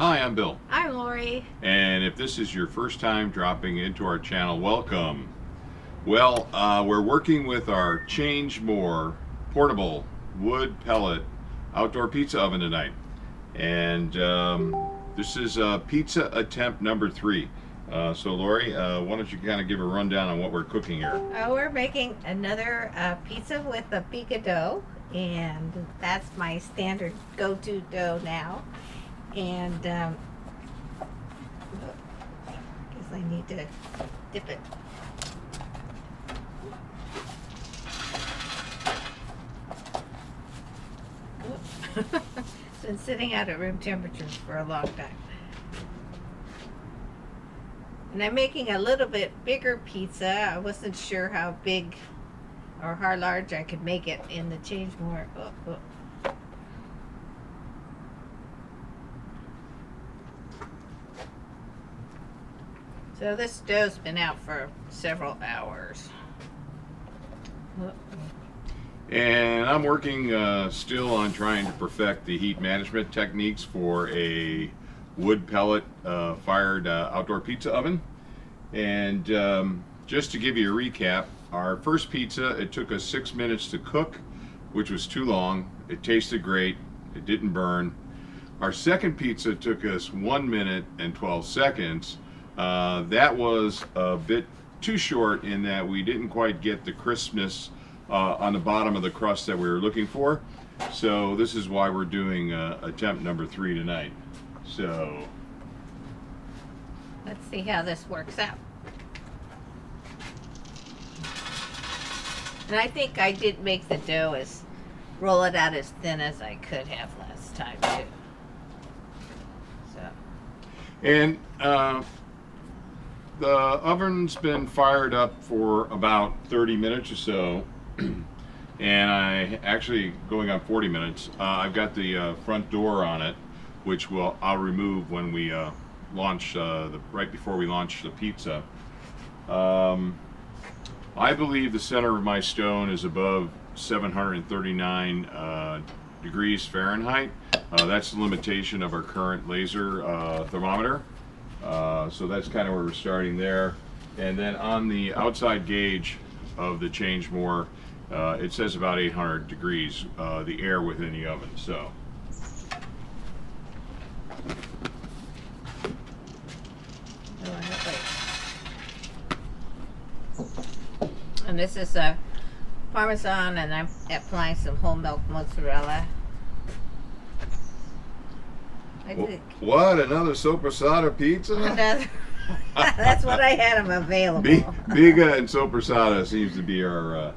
Hi, I'm Bill. I'm Laurie. And if this is your first time dropping into our channel, welcome. Well, we're working with our Change More portable wood pellet outdoor pizza oven tonight. And this is pizza attempt number 3. So Laurie, why don't you kind of give a rundown on what we're cooking here? We're making another pizza with a pica dough, and that's my standard go-to dough now. And guess I need to dip it. It's been sitting out at room temperature for a long time. And I'm making a little bit bigger pizza. I wasn't sure how big or how large I could make it in the Change More. So this dough's been out for several hours. And I'm working still on trying to perfect the heat management techniques for a wood pellet fired outdoor pizza oven. And just to give you a recap, our first pizza, it took us 6 minutes to cook, which was too long. It tasted great. It didn't burn. Our second pizza took us 1 minute and 12 seconds. That was a bit too short in that we didn't quite get the crispness on the bottom of the crust that we were looking for. So this is why we're doing attempt number 3 tonight. So Let's see how this works out. And I think I did make the dough roll it out as thin as I could have last time too. So. And the oven's been fired up for about 30 minutes or so. And I actually going on 40 minutes. I've got the front door on it, which I'll remove when we launch right before we launch the pizza. I believe the center of my stone is above 739 degrees Fahrenheit. That's the limitation of our current laser thermometer. So that's kind of where we're starting there. And then on the outside gauge of the Change More, it says about 800 degrees, the air within the oven. So. And this is a Parmesan, and I'm applying some whole milk mozzarella. What, another sopressata pizza? That's what I had them available. Biga and sopressata seems to be our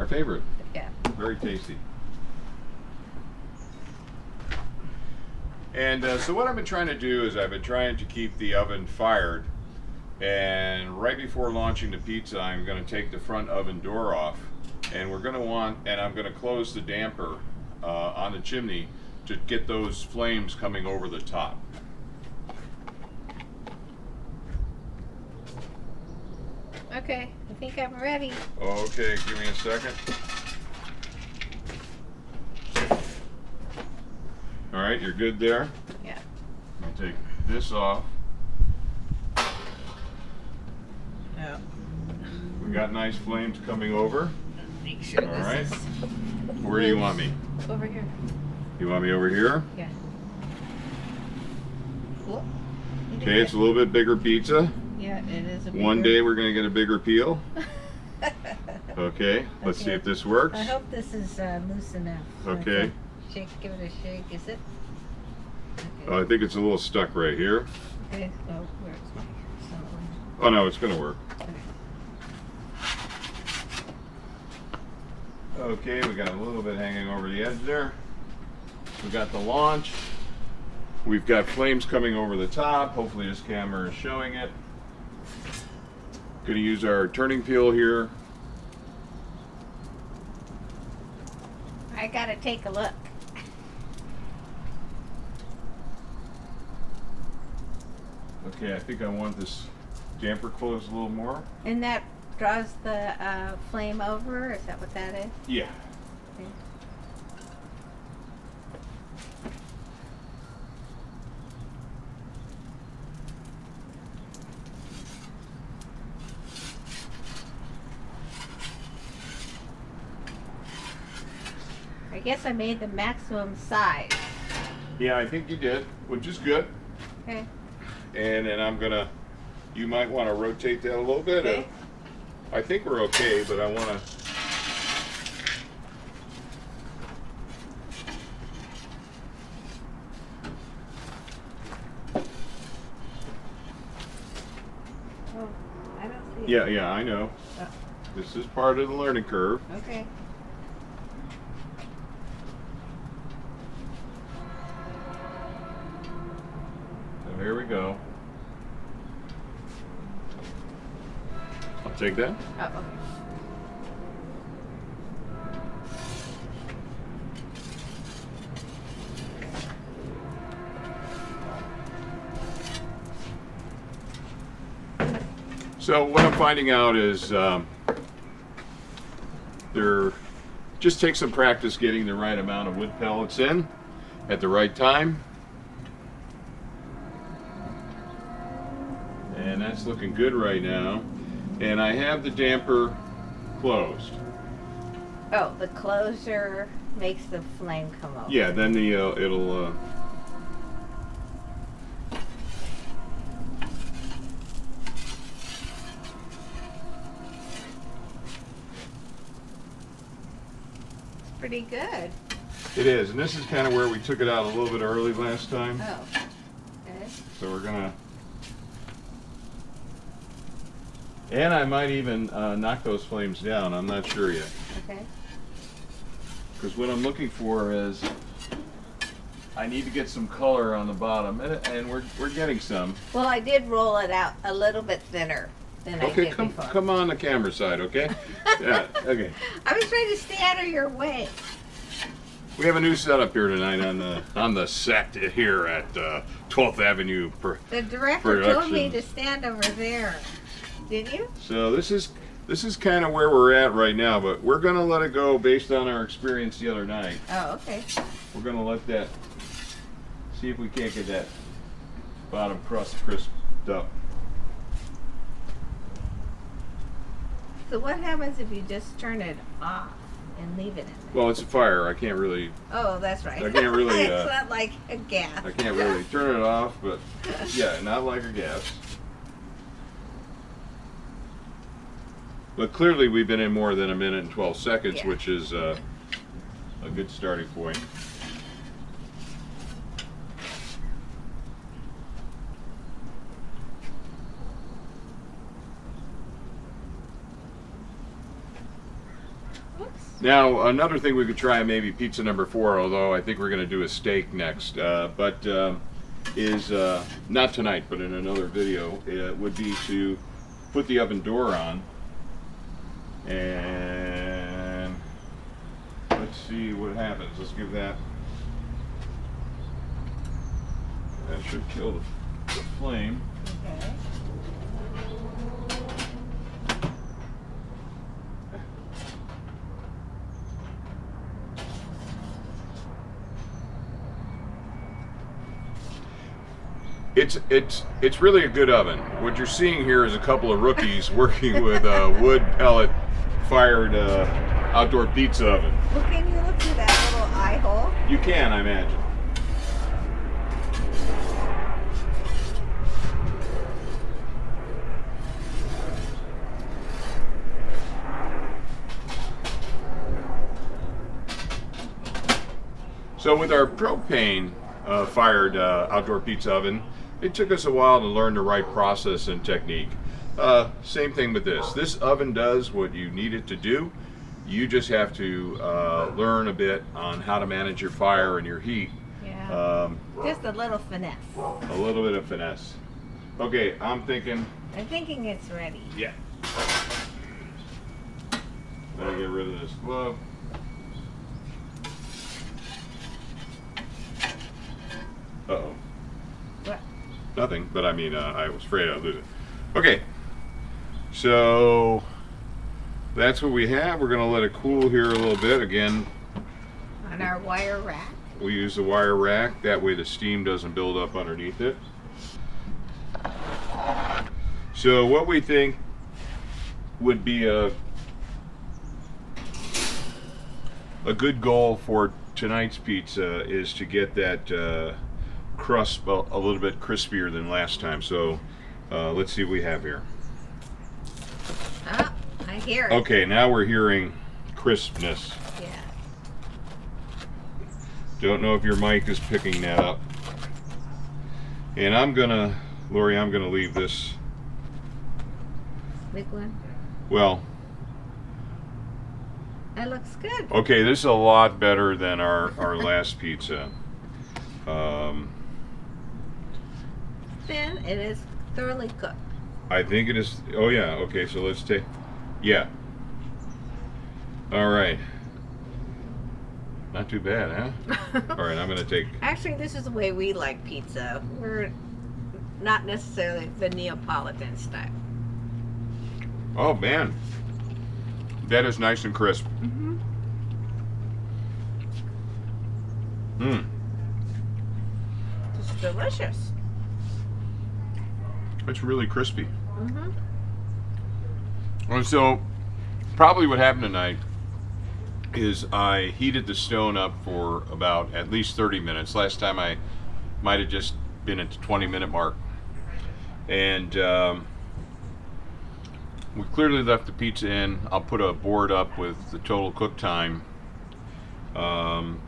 favorite. Yeah. Very tasty. And so what I've been trying to do is I've been trying to keep the oven fired. And right before launching the pizza, I'm going to take the front oven door off, and I'm going to close the damper on the chimney to get those flames coming over the top. Okay, I think I'm ready. Okay, give me a second. All right, you're good there? Yeah. Let me take this off. Oh. We got nice flames coming over. Make sure All this right. is Where do you want me? over here. You want me over here? Yeah. Whoop. Okay, it's a little bit bigger pizza. Yeah, it is a bigger. One day we're going to get a bigger peel. Okay, let's see if this works. I hope this is loose enough. Okay. Shake, give it a shake. Is it? Okay. I think it's a little stuck right here. Okay. Oh, where's my someone? Oh no, it's going to work. Okay, we got a little bit hanging over the edge there. We got the launch. We've got flames coming over the top. Hopefully this camera is showing it. Going to use our turning peel here. I gotta take a look. Okay, I think I want this damper closed a little more. And that draws the flame over? Is that what that is? Yeah. Okay. I guess I made the maximum size. Yeah, I think you did, which is good. Okay. And then I'm gonna, you might want to rotate that a little bit. Okay. I think we're okay, but I want to. Oh, I don't see it. Yeah, I know. Oh. This is part of the learning curve. Okay. So here we go. I'll take that. Oh, okay. So what I'm finding out is there just takes some practice getting the right amount of wood pellets in at the right time. And that's looking good right now. And I have the damper closed. Oh, the closure makes the flame come over. Yeah, then the it'll Pretty good. it is, and this is kind of where we took it out a little bit early last time. Oh. Okay. So we're gonna, and I might even knock those flames down. I'm not sure yet, Okay. because what I'm looking for is I need to get some color on the bottom, and we're getting some. Well, I did roll it out a little bit thinner than I Okay, did come before. come on the camera side, okay? Yeah, okay. I was trying to stay out of your way. We have a new setup here tonight on the set here at 12th Avenue. The director told me Productions. to stand over there. Didn't you? So this is kind of where we're at right now, but we're gonna let it go based on our experience the other night. Oh, okay. We're gonna let that, see if we can't get that bottom crust crisped up. So what happens if you just turn it off and leave it in there? Well, it's a fire. I can't really Oh, that's right. I can't really, It's not like a gas. I can't really turn it off, but yeah, not like a gas. But clearly we've been in more than 1 minute and 12 seconds, Yeah. which is a good starting point. Whoops. Now, another thing we could try, maybe pizza number 4, although I think we're going to do a steak next, is not tonight, but in another video, would be to put the oven door on, and let's see what happens. Let's give that, that should kill the flame. Okay. It's really a good oven. What you're seeing here is a couple of rookies working with a wood pellet fired outdoor pizza oven. Well, can you look through that little eye hole? You can, I imagine. So with our propane fired outdoor pizza oven, it took us a while to learn the right process and technique. Same thing with this. This oven does what you need it to do. You just have to learn a bit on how to manage your fire and your heat. Yeah. Just a little finesse. A little bit of finesse. Okay, I'm thinking, I'm thinking it's ready. yeah. Let me get rid of this glove. Uh-oh. What? Nothing, but I mean, I was afraid I'd lose it. Okay, so that's what we have. We're gonna let it cool here a little bit. Again, On our wire rack. we use the wire rack. That way the steam doesn't build up underneath it. So what we think would be a a good goal for tonight's pizza is to get that crust a little bit crispier than last time. So let's see what we have here. Oh, I hear it. Okay, now we're hearing crispness. Yeah. Don't know if your mic is picking that up. And Laurie, I'm gonna leave this. Big one. Well, That looks good. okay, this is a lot better than our last pizza. Then it is thoroughly cooked. I think it is. Oh yeah. Okay, so let's take. Yeah. All right. Not too bad, huh? All right, I'm gonna take. Actually, this is the way we like pizza. We're not necessarily the Neapolitan style. Oh man, that is nice and crisp. Mm-hmm. Mmm. It's delicious. It's really crispy. Mm-hmm. And so, probably what happened tonight is I heated the stone up for about at least 30 minutes. Last time I might have just been at the 20-minute mark. And we clearly left the pizza in. I'll put a board up with the total cook time. And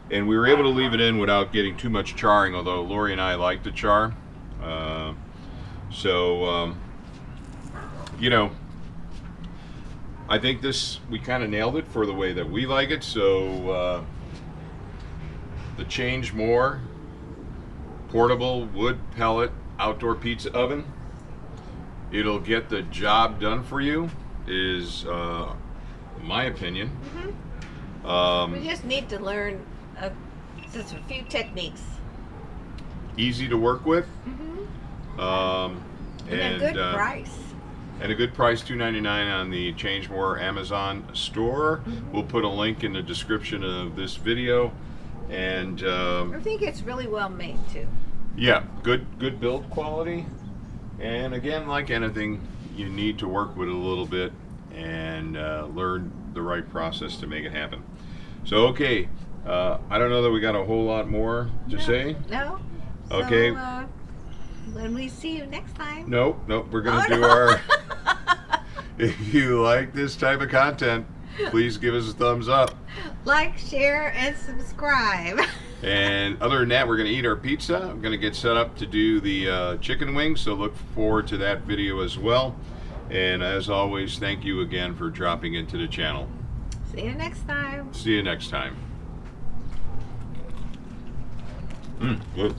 we were able to leave it in without getting too much charring, although Laurie and I like the char. You know, I think we kind of nailed it for the way that we like it. So the Change More portable wood pellet outdoor pizza oven, it'll get the job done for you, is my opinion. Mm-hmm. We just need to learn just a few techniques. Easy to work with. Mm-hmm. And a good price. And a good price, $2.99 on the Change More Amazon store. Mm-hmm. We'll put a link in the description of this video. And I think it's really well made too. yeah, good build quality. And again, like anything, you need to work with it a little bit and learn the right process to make it happen. So okay, I don't know that we got a whole lot more to say. No. Okay. So, when we see you next time. Nope, we're gonna do our. If you like this type of content, please give us a thumbs up. Like, share, and subscribe. And other than that, we're going to eat our pizza. I'm going to get set up to do the chicken wings, so look forward to that video as well. And as always, thank you again for dropping into the channel. See you next time. See you next time. Good.